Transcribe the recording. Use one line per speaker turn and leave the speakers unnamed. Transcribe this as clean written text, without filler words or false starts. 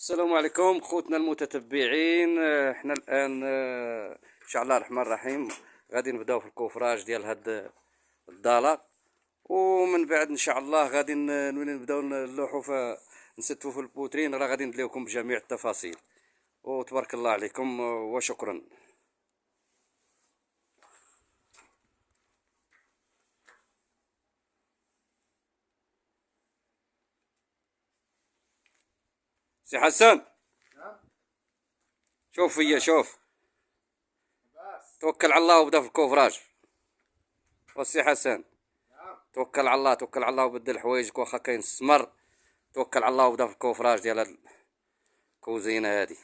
السلام عليكم خوتنا المتتبعين. احنا الان ان شاء الله الرحمن الرحيم غادي نبداو في الكوفراج ديال هاد الداله، ومن بعد ان شاء الله غادي نبداو نلوحو في نستفو في البوترين. راه غادي ندليوكم بجميع التفاصيل، وتبارك الله عليكم وشكرا. سي حسن، شوف فيا، شوف، توكل على الله وبدا في الكوفراج. وسي حسن، توكل على الله، توكل على الله وبدل حوايجك واخا كاين السمر. توكل على الله وبدا في الكوفراج ديال هاد الكوزينه هادي.